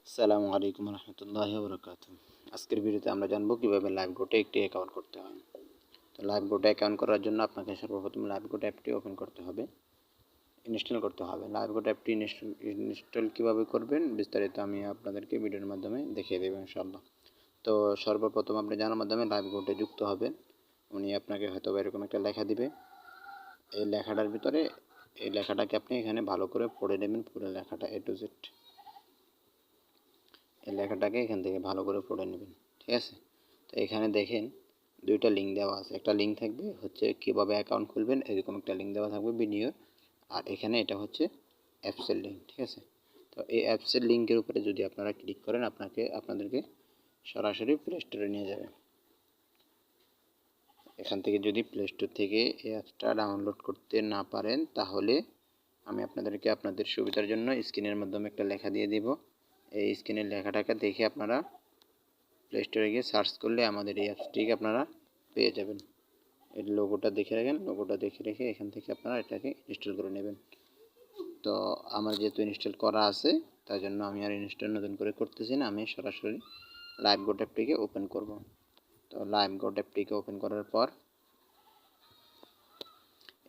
আসসালামু আলাইকুম রহমতুল্লাহি ওয়া বারাকাতুহু। আজকের ভিডিওতে আমরা জানবো কিভাবে লাইভবোটে একটি অ্যাকাউন্ট করতে হয়। তো লাইভবোটে অ্যাকাউন্ট করার জন্য আপনাকে সর্বপ্রথম লাইভবোট অ্যাপটি ওপেন করতে হবে, ইনস্টল করতে হবে। লাইভবোট অ্যাপটি ইনস্টল কীভাবে করবেন বিস্তারিত আমি আপনাদেরকে ভিডিওর মাধ্যমে দেখিয়ে দেবো ইনশাআল্লাহ। তো সর্বপ্রথম আপনি জানার মাধ্যমে লাইভবোটে যুক্ত হবেন। উনি আপনাকে হয়তো এরকম একটা লেখা দিবে। এই লেখাটার ভিতরে এই লেখাটাকে আপনি এখানে ভালো করে পড়ে নেবেন, পুরো লেখাটা A to Z। এই লেখাটাকে এখান থেকে ভালো করে পড়ে নেবেন, ঠিক আছে। তো এখানে দেখেন দুইটা লিঙ্ক দেওয়া আছে। একটা লিঙ্ক থাকবে হচ্ছে কীভাবে অ্যাকাউন্ট খুলবেন, এরকম একটা লিঙ্ক দেওয়া থাকবে ভিডিওর। আর এখানে এটা হচ্ছে অ্যাপসের লিঙ্ক, ঠিক আছে। তো এই অ্যাপসের লিঙ্কের উপরে যদি আপনারা ক্লিক করেন আপনাদেরকে সরাসরি প্লে স্টোরে নিয়ে যাবে। এখান থেকে যদি প্লে স্টোর থেকে এই অ্যাপসটা ডাউনলোড করতে না পারেন তাহলে আমি আপনাদেরকে আপনাদের সুবিধার জন্য স্ক্রিনের মাধ্যমে একটা লেখা দিয়ে দিব। এই স্ক্রিনের লেখাটাকে দেখে আপনারা প্লে স্টোরে গিয়ে সার্চ করলে আমাদের এই অ্যাপসটিকে আপনারা পেয়ে যাবেন। এর লোগোটা দেখে রাখেন, লোগোটা দেখে রেখে এখান থেকে আপনারা এটাকে ইনস্টল করে নেবেন। তো আমার যেহেতু ইনস্টল করা আছে তার জন্য আমি আর ইনস্টল নতুন করে করতেছি না, আমি সরাসরি লাইভবোট অ্যাপটিকে ওপেন করব। তো লাইভবোট অ্যাপটিকে ওপেন করার পর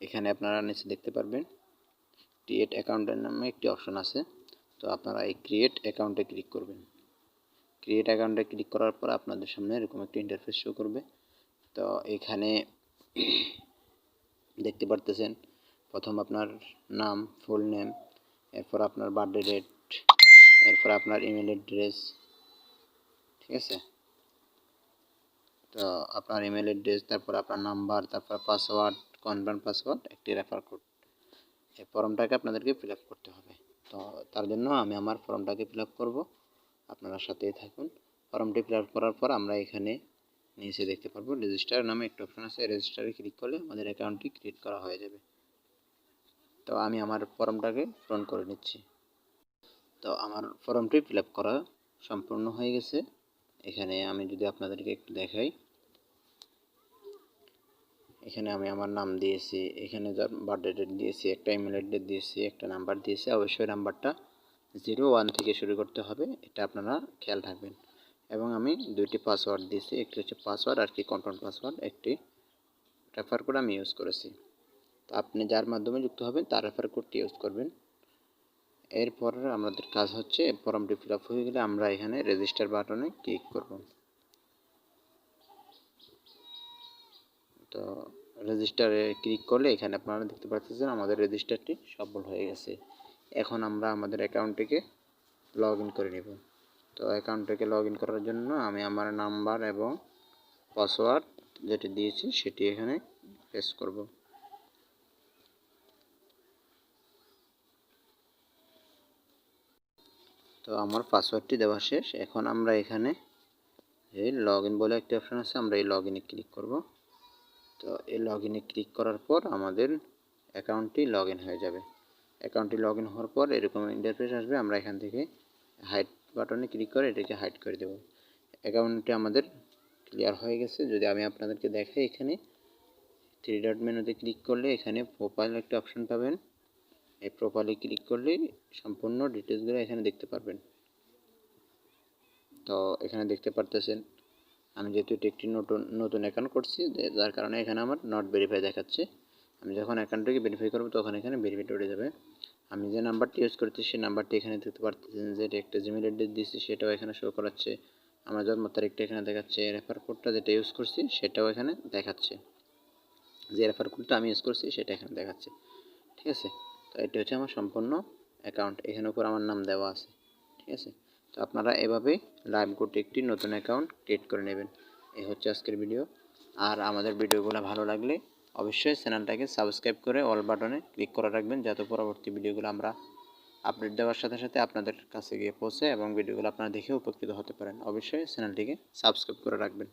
এখানে আপনারা নিচে দেখতে পারবেন ক্রিয়েট অ্যাকাউন্টের নামে একটি অপশন আছে। তো আপনারা এই ক্রিয়েট অ্যাকাউন্টে ক্লিক করবেন। ক্রিয়েট অ্যাকাউন্টে ক্লিক করার পর আপনাদের সামনে এরকম একটি ইন্টারফেস শো করবে। তো এখানে দেখতে পারতেছেন প্রথম আপনার নাম, ফুল নেম, এরপর আপনার বার্থডে ডেট, এরপর আপনার ইমেল অ্যাড্রেস, ঠিক আছে। তো আপনার ইমেল অ্যাড্রেস, তারপর আপনার নাম্বার, তারপর পাসওয়ার্ড, কনফার্ম পাসওয়ার্ড, একটি রেফার কোড। এই ফর্মটাকে আপনাদেরকে ফিল আপ করতে হবে। তো তার জন্য আমি আমার ফর্মটাকে ফিল আপ করবো, আপনারা সাথেই থাকুন। ফর্মটি ফিল আপ করার পর আমরা এখানে নিচে দেখতে পারবো রেজিস্টার নামে একটা অপশন আছে। রেজিস্টারে ক্লিক করলে আমাদের অ্যাকাউন্টটি ক্রিয়েট করা হয়ে যাবে। তো আমি আমার ফর্মটাকে পূরণ করে নিচ্ছি। তো আমার ফর্মটি ফিল আপ করা সম্পূর্ণ হয়ে গেছে। এখানে আমি যদি আপনাদেরকে একটু দেখাই, এখানে আমি আমার নাম দিয়েছি, এখানে বার্থডে ডেট দিয়েছি, একটা ইমেল অ্যাড্রেস দিয়েছি, একটা নাম্বার দিয়েছি। অবশ্যই নাম্বারটা 01 থেকে শুরু করতে হবে, এটা আপনারা খেয়াল রাখবেন। এবং আমি দুইটি পাসওয়ার্ড দিয়েছি, একটি হচ্ছে পাসওয়ার্ড আর কি কনফার্ম পাসওয়ার্ড, একটি রেফার কোড আমি ইউজ করেছি। তো আপনি যার মাধ্যমে যুক্ত হবেন তার রেফার কোডটি ইউজ করবেন। এরপর আমাদের কাজ হচ্ছে ফর্মটি ফিল আপ হয়ে গেলে আমরা এখানে রেজিস্টার বাটনে ক্লিক করব। তো রেজিস্টারে ক্লিক করলে এখানে আপনারা দেখতে পাচ্ছেন আমাদের রেজিস্টারটি সফল হয়ে গেছে। এখন আমরা আমাদের অ্যাকাউন্টটিকে লগ ইন করে নেব। তো অ্যাকাউন্টটিকে লগ ইন করার জন্য আমি আমার নাম্বার এবং পাসওয়ার্ড যেটি দিয়েছি সেটি এখানে পেস্ট করব। তো আমার পাসওয়ার্ডটি দেওয়া শেষ। এখন আমরা এখানে এই লগ ইন বলে একটি অপশন আছে, আমরা এই লগ ইনে ক্লিক করব। তো এই লগ ইনে ক্লিক করার পর আমাদের অ্যাকাউন্টটি লগ ইন হয়ে যাবে। অ্যাকাউন্টটি লগ ইন হওয়ার পর এরকম ইন্টারফেস আসবে। আমরা এখান থেকে হাইড বাটনে ক্লিক করে এটাকে হাইড করে দেব। অ্যাকাউন্টটি আমাদের ক্লিয়ার হয়ে গেছে। যদি আমি আপনাদেরকে দেখাই, এখানে থ্রি ডট মেনুতে ক্লিক করলে এখানে প্রোফাইল একটা অপশন পাবেন। এই প্রোফাইলে ক্লিক করলেই সম্পূর্ণ ডিটেলসগুলো এখানে দেখতে পারবেন। তো এখানে দেখতে পারতেছেন আমি যেহেতু এটি একটি নতুন অ্যাকাউন্ট করছি, যার কারণে এখানে আমার নট ভেরিফাই দেখাচ্ছে। আমি যখন অ্যাকাউন্টটিকে ভেরিফাই করব তখন এখানে ভেরিফাইড উঠে যাবে। আমি যে নাম্বারটি ইউজ করছি সেই নাম্বারটি এখানে দেখতে পাচ্ছেন যে একটা জিমেল অ্যাড্রেস দিয়েছি সেটাও এখানে শো করাচ্ছে। আমার জন্ম তারিখটা এখানে দেখাচ্ছে। রেফার কোডটা যেটা ইউজ করছি সেটাও এখানে দেখাচ্ছে। যে রেফার কোডটা আমি ইউজ করছি সেটা এখানে দেখাচ্ছে, ঠিক আছে। তো এটি হচ্ছে আমার সম্পূর্ণ অ্যাকাউন্ট, এখানে উপর আমার নাম দেওয়া আছে, ঠিক আছে। তো আপনারা এভাবেই লাইভবোটে একটি নতুন অ্যাকাউন্ট ক্রিয়েট করে নেবেন। এই হচ্ছে আজকের ভিডিও। আর আমাদের ভিডিওগুলো ভালো লাগলে অবশ্যই চ্যানেলটাকে সাবস্ক্রাইব করে অল বাটনে ক্লিক করে রাখবেন, যাতে পরবর্তী ভিডিওগুলো আমরা আপডেট দেওয়ার সাথে সাথে আপনাদের কাছে গিয়ে পৌঁছে এবং ভিডিওগুলো আপনারা দেখে উপকৃত হতে পারেন। অবশ্যই চ্যানেলটিকে সাবস্ক্রাইব করে রাখবেন।